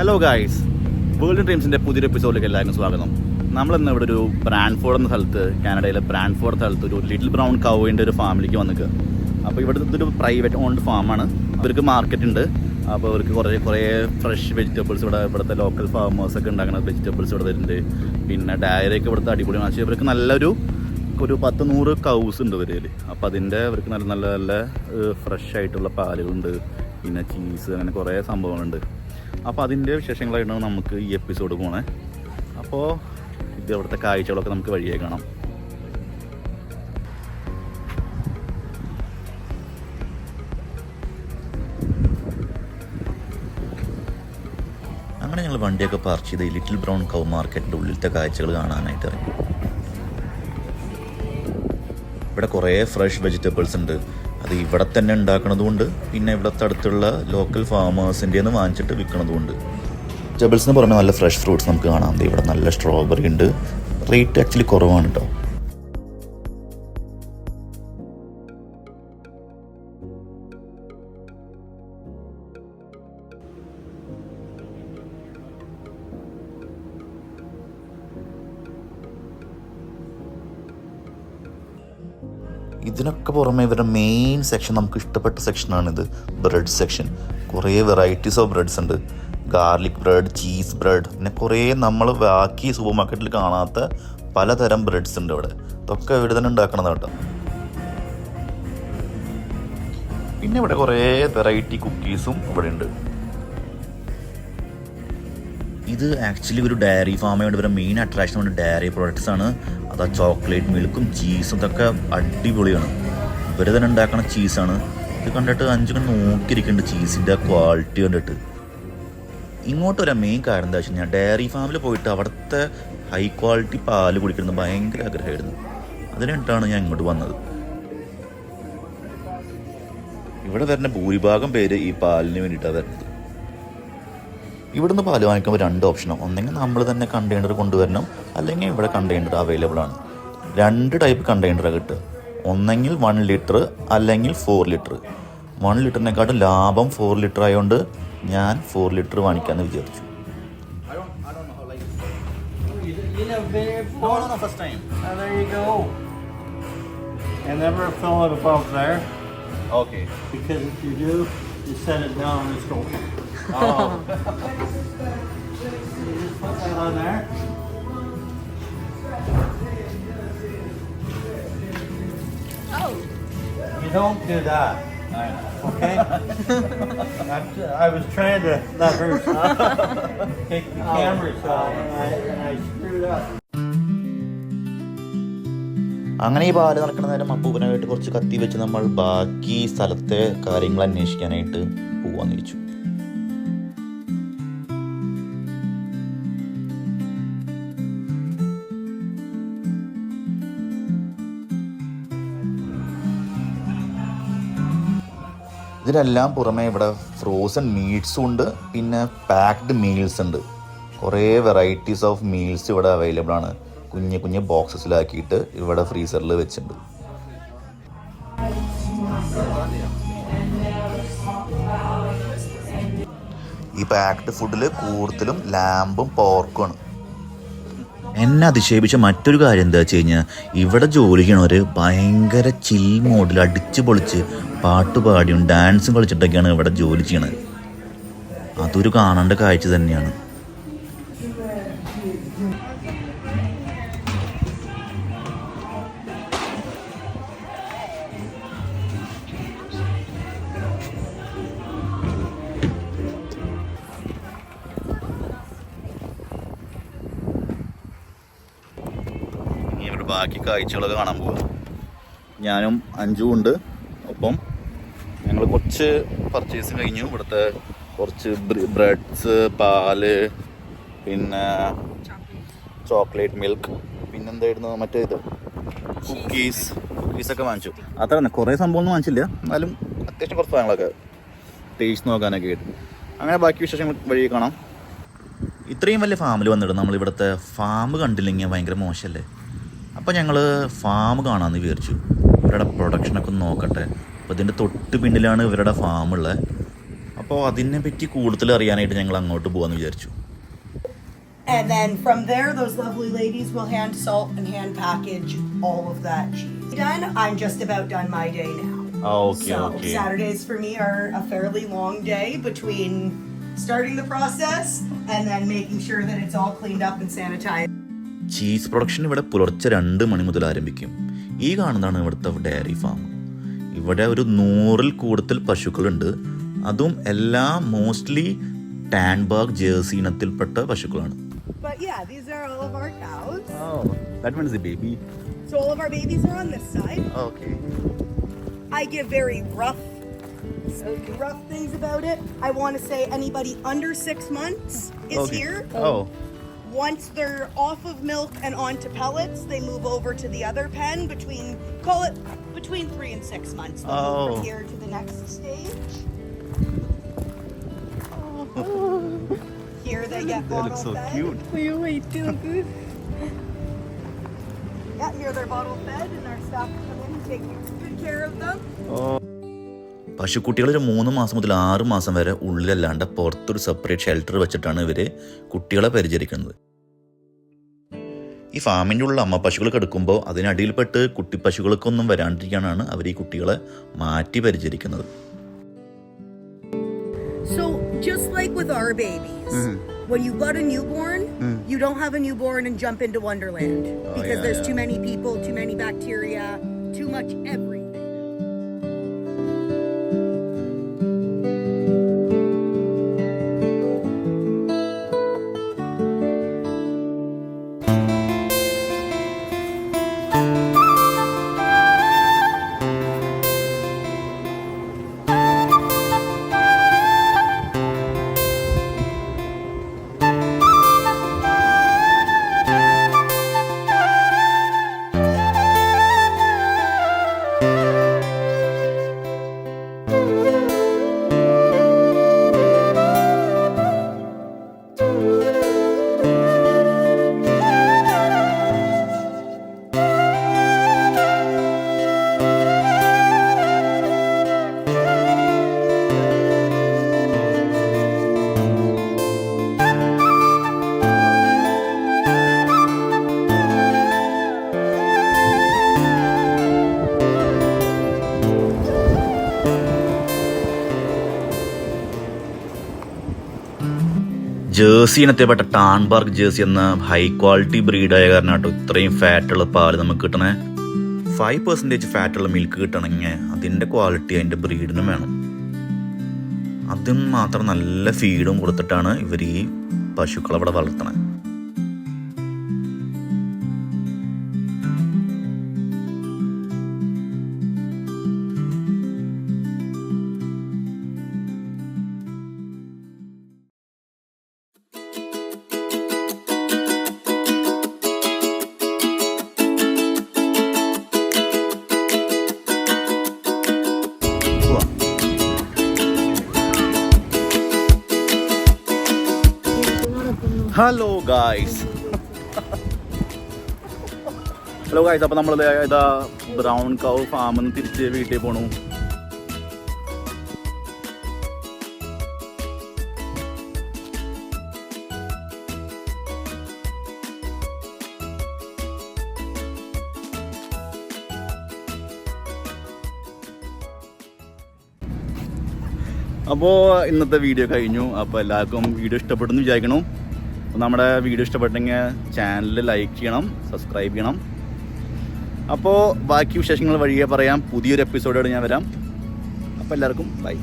Hello guys, world ഡ്രീംസിൻ്റെ പുതിയൊരു എപ്പിസോഡിലേക്ക് എല്ലാവർക്കും സ്വാഗതം. നമ്മളിന്ന് ഇവിടെ ഒരു ബ്രാൻഡ്ഫോർഡ് എന്ന സ്ഥലത്ത്, കാനഡയിലെ ബ്രാൻഡ്ഫോർഡ് സ്ഥലത്ത് ഒരു ലിറ്റിൽ ബ്രൗൺ കൗവിൻ്റെ ഒരു ഫാമിലിക്ക് വന്നിക്കുക. അപ്പോൾ ഇവിടുത്തെ ഇതൊരു പ്രൈവറ്റ് ഓൺഡ് ഫാമാണ്. അവർക്ക് മാർക്കറ്റ് ഉണ്ട്. അപ്പോൾ അവർക്ക് കുറേ ഫ്രഷ് വെജിറ്റബിൾസ് ഇവിടുത്തെ ലോക്കൽ ഫാമേഴ്സൊക്കെ ഉണ്ടാക്കുന്ന വെജിറ്റബിൾസ് ഇവിടെ വരുന്നുണ്ട്. പിന്നെ ഡയറിയൊക്കെ ഇവിടുത്തെ അടിപൊളിയാണ്. പക്ഷേ ഇവർക്ക് നല്ലൊരു 100 കൗസ് ഉണ്ട് ഇവരിൽ. അപ്പോൾ അതിൻ്റെ അവർക്ക് നല്ല നല്ല നല്ല ഫ്രഷ് ആയിട്ടുള്ള പാലുകളുണ്ട്, പിന്നെ ചീസ്, അങ്ങനെ കുറേ സംഭവങ്ങളുണ്ട്. അപ്പോൾ അതിൻ്റെ വിശേഷങ്ങളായിട്ടാണ് നമുക്ക് ഈ എപ്പിസോഡ് പോണേ. അപ്പോൾ ഇത് അവിടുത്തെ കാഴ്ചകളൊക്കെ നമുക്ക് വഴിയായി കാണാം. അങ്ങനെ ഞങ്ങൾ വണ്ടിയൊക്കെ പാർക്ക് ചെയ്ത് ലിറ്റിൽ ബ്രൗൺ കൗ മാർക്കറ്റിൻ്റെ ഉള്ളിലത്തെ കാഴ്ചകൾ കാണാനായിട്ട് ഇറങ്ങി. ഇവിടെ കുറേ ഫ്രഷ് വെജിറ്റബിൾസ് ഉണ്ട്. അത് ഇവിടെ തന്നെ ഉണ്ടാക്കണതുകൊണ്ട് പിന്നെ ഇവിടുത്തെ അടുത്തുള്ള ലോക്കൽ ഫാമേഴ്സിൻ്റെ നിന്ന് വാങ്ങിച്ചിട്ട് വിൽക്കണതുകൊണ്ട്. വെജിറ്റബിൾസിന് പുറമെ നല്ല ഫ്രഷ് ഫ്രൂട്ട്സ് നമുക്ക് കാണാം. ഇവിടെ നല്ല സ്ട്രോബെറി ഉണ്ട്. റേറ്റ് ആക്ച്വലി കുറവാണ് കേട്ടോ. ഇതിനൊക്കെ പുറമെ ഇവരുടെ മെയിൻ സെക്ഷൻ, നമുക്ക് ഇഷ്ടപ്പെട്ട സെക്ഷനാണിത്, ബ്രെഡ് സെക്ഷൻ. കുറേ വെറൈറ്റീസ് ഓഫ് ബ്രെഡ്സ് ഉണ്ട്. ഗാർലിക് ബ്രെഡ്, ചീസ് ബ്രെഡ്, പിന്നെ കുറേ നമ്മൾ ബാക്കി സൂപ്പർ മാർക്കറ്റിൽ കാണാത്ത പലതരം ബ്രെഡ്സ് ഉണ്ട് ഇവിടെ. ഇതൊക്കെ ഇവിടെ തന്നെ ഉണ്ടാക്കണത് കേട്ടോ. പിന്നെ ഇവിടെ കുറേ വെറൈറ്റി കുക്കീസും ഇവിടെ ഉണ്ട്. ഇത് ആക്ച്വലി ഒരു ഡയറി ഫാമായിട്ട് ഇവരുടെ മെയിൻ അട്രാക്ഷൻ കൊണ്ട് ഡയറി പ്രോഡക്ട്സ് ആണ്. അതാ ചോക്ലേറ്റ് മിൽക്കും ചീസും ഇതൊക്കെ അടിപൊളിയാണ്. ഇവർ തന്നെ ഉണ്ടാക്കുന്ന ചീസാണ്. ഇത് കണ്ടിട്ട് 5 നോക്കിയിരിക്കുന്നുണ്ട് ചീസിൻ്റെ ക്വാളിറ്റി കണ്ടിട്ട്. ഇങ്ങോട്ട് വരാൻ മെയിൻ കാരണം എന്താ വെച്ച് കഴിഞ്ഞാൽ ഡയറി ഫാമിൽ പോയിട്ട് അവിടുത്തെ ഹൈ ക്വാളിറ്റി പാല് കുടിക്കുന്നത് ഭയങ്കര ആഗ്രഹമായിരുന്നു. അതിനായിട്ടാണ് ഞാൻ ഇങ്ങോട്ട് വന്നത്. ഇവിടെ വരുന്ന ഭൂരിഭാഗം പേര് ഈ പാലിന് വേണ്ടിയിട്ടാണ് വരുന്നത്. ഇവിടുന്ന് പാല് വാങ്ങിക്കുമ്പോൾ 2 ഓപ്ഷനാണ്. ഒന്നെങ്കിൽ നമ്മൾ തന്നെ കണ്ടെയ്നർ കൊണ്ടുവരണം, അല്ലെങ്കിൽ ഇവിടെ കണ്ടെയ്നർ അവൈലബിൾ ആണ്. 2 ടൈപ്പ് കണ്ടെയ്നറാണ് കിട്ടുക. ഒന്നെങ്കിൽ 1 ലിറ്റർ അല്ലെങ്കിൽ 4 ലിറ്റർ. 1 ലിറ്ററിനെക്കാട്ടും ലാഭം 4 ലിറ്റർ ആയതുകൊണ്ട് ഞാൻ 4 ലിറ്റർ വാങ്ങിക്കാമെന്ന് വിചാരിച്ചു. Oh. You just put that on there. Oh. You don't do that. Okay? I was trying to let her take the camera shot and I screwed up. അങ്ങനെ ഈ പാല് നടക്കുന്ന നേരം അപ്പൂപ്പനായിട്ട് കുറച്ച് കത്തി വെച്ച് നമ്മൾ ബാക്കി സ്ഥലത്തെ കാര്യങ്ങൾ അന്വേഷിക്കാനായിട്ട് പോവാന്ന് വെച്ചു. ഇതിനെല്ലാം പുറമെ ഇവിടെ ഫ്രോസൺ മീറ്റ്സും ഉണ്ട്, പിന്നെ പാക്ഡ് മീൽസ് ഉണ്ട്. കുറേ വെറൈറ്റീസ് ഓഫ് മീൽസ് ഇവിടെ അവൈലബിൾ ആണ്. കുഞ്ഞു കുഞ്ഞു ബോക്സസിലാക്കിയിട്ട് ഇവിടെ ഫ്രീസറിൽ വെച്ചിട്ടുണ്ട്. ഈ പാക്ഡ് ഫുഡിൽ കൂടുതലും ലാമ്പും പോർക്കുമാണ്. എന്നെ അതിശയിപ്പിച്ച മറ്റൊരു കാര്യം എന്താ വെച്ച് കഴിഞ്ഞാൽ ഇവിടെ ജോലി ചെയ്യണവർ ഭയങ്കര ചിൽ മോഡിൽ അടിച്ച് പൊളിച്ച് പാട്ട് പാടിയും ഡാൻസും കളിച്ചിട്ടൊക്കെയാണ് ഇവിടെ ജോലി ചെയ്യണത്. അതൊരു കാണേണ്ട കാഴ്ച തന്നെയാണ്. ബാക്കി കാഴ്ചകളൊക്കെ കാണാൻ പോവുക. ഞാനും അഞ്ജുവും ഉണ്ട് ഒപ്പം. ഞങ്ങൾ കുറച്ച് പർച്ചേസ് കഴിഞ്ഞു. ഇവിടുത്തെ കുറച്ച് ബ്രെഡ്സ്, പാല്, പിന്നെ ചോക്ലേറ്റ് മിൽക്ക്, പിന്നെന്തായിരുന്നു മറ്റേ ഇത് കുക്കീസൊക്കെ വാങ്ങിച്ചു. അത്ര തന്നെ, കുറേ സംഭവമൊന്നും വാങ്ങിച്ചില്ല, എന്നാലും അത്യാവശ്യം കുറച്ച് സാധനങ്ങളൊക്കെ ടേസ്റ്റ് നോക്കാനൊക്കെ ആയിട്ട്. അങ്ങനെ ബാക്കി വിശേഷങ്ങൾ വഴി കാണാം. ഇത്രയും വലിയ ഫാമിൽ വന്നിട്ട് നമ്മൾ ഇവിടുത്തെ ഫാം കണ്ടില്ലെങ്കിൽ ഭയങ്കര മോശമല്ലേ. അപ്പോൾ ഞങ്ങൾ ഫാം കാണാമെന്ന് വിചാരിച്ചു. ഇവരുടെ പ്രൊഡക്ഷനൊക്കെ ഒന്ന് നോക്കട്ടെ. അപ്പോൾ ഇതിൻ്റെ തൊട്ട് പിന്നിലാണ് ഇവരുടെ ഫാമുള്ളത്. അപ്പോൾ അതിനെപ്പറ്റി കൂടുതൽ അറിയാനായിട്ട് ഞങ്ങൾ അങ്ങോട്ട് പോകാമെന്ന് വിചാരിച്ചു. And then from there, those lovely ladies will hand salt and hand package all of that cheese. Done. I'm just about done my day now. Okay. Saturdays for me are a fairly long day between starting the process and then making sure that it's all cleaned up and sanitized. Cheese production ഇവിടെ പുലർച്ചെ 2 മണി മുതൽ ആരംഭിക്കും. ഈ കാണുന്നതാണ് ഇവിടുത്തെ dairy farm. ഇവിടെ ഒരു 100-ൽ കൂടുതൽ പശുക്കളുണ്ട്. അതും എല്ലാം മോസ്റ്റ്ലി ടാൻബർഗ് ജേഴ്സി ഇനത്തിൽപ്പെട്ട പശുക്കളാണ്. But yeah, these are all of our cows. Oh, that one is a baby. So all of our babies are on this side. Okay. I give very rough things about it. I want to say anybody under 6 months is here. Oh. Once they're off of milk and onto pellets, they move over to the other pen between 3 and 6 months. They'll move from here to the next stage. Here they get bottle That looks so fed. cute. You wait too good. Yeah, here they're bottle fed and our staff come in and take good care of them. പശുക്കുട്ടികൾ ഒരു 3 മാസം മുതൽ 6 മാസം വരെ ഉള്ളിലല്ലാണ്ട് പുറത്തൊരു separate shelter വെച്ചിട്ടാണ് ഇവർ കുട്ടികളെ പരിചരിക്കുന്നത്. ഈ ഫാമിൻ്റെ ഉള്ള അമ്മ പശുക്കൾ കിടക്കുമ്പോൾ അതിനടിയിൽപ്പെട്ട് കുട്ടി പശുക്കൾക്കൊന്നും വരാണ്ടിരിക്കാനാണ് അവർ ഈ കുട്ടികളെ മാറ്റി പരിചരിക്കുന്നത്. So just like with our babies, when you got a newborn, you don't have a newborn and jump into Wonderland because there's too many people, too many bacteria, too much everything. Jersey ഇനത്തെപ്പെട്ട ടാൻബർഗ് Jersey എന്ന high quality ബ്രീഡായ കാരണമാട്ടോ ഇത്രയും ഫാറ്റുള്ള പാല് നമുക്ക് കിട്ടണേ. 5% ഫാറ്റുള്ള മിൽക്ക് കിട്ടണമെങ്കിൽ അതിൻ്റെ ക്വാളിറ്റി അതിൻ്റെ ബ്രീഡിനും വേണം. അതിന് മാത്രം നല്ല ഫീഡും കൊടുത്തിട്ടാണ് ഇവർ ഈ പശുക്കളവിടെ വളർത്തണേ. ഹലോ ഗായ്സ്, അപ്പോൾ നമ്മൾ ഇതാ ബ്രൗൺ കൗ ഫാമിൽ നിന്ന് തിരിച്ച് വീട്ടിൽ പോണു. അപ്പോൾ ഇന്നത്തെ വീഡിയോ കഴിഞ്ഞു. അപ്പോൾ എല്ലാവർക്കും വീഡിയോ ഇഷ്ടപ്പെട്ടെന്ന് വിചാരിക്കണം. അപ്പോൾ നമ്മുടെ വീഡിയോ ഇഷ്ടപ്പെട്ടെങ്കിൽ ചാനൽ ലൈക്ക് ചെയ്യണം, സബ്സ്ക്രൈബ് ചെയ്യണം. അപ്പോൾ ബാക്കി വിശേഷങ്ങൾ വഴിയെ പറയാം. പുതിയൊരു എപ്പിസോഡോട് ഞാൻ വരാം. അപ്പോൾ എല്ലാവർക്കും ബൈ.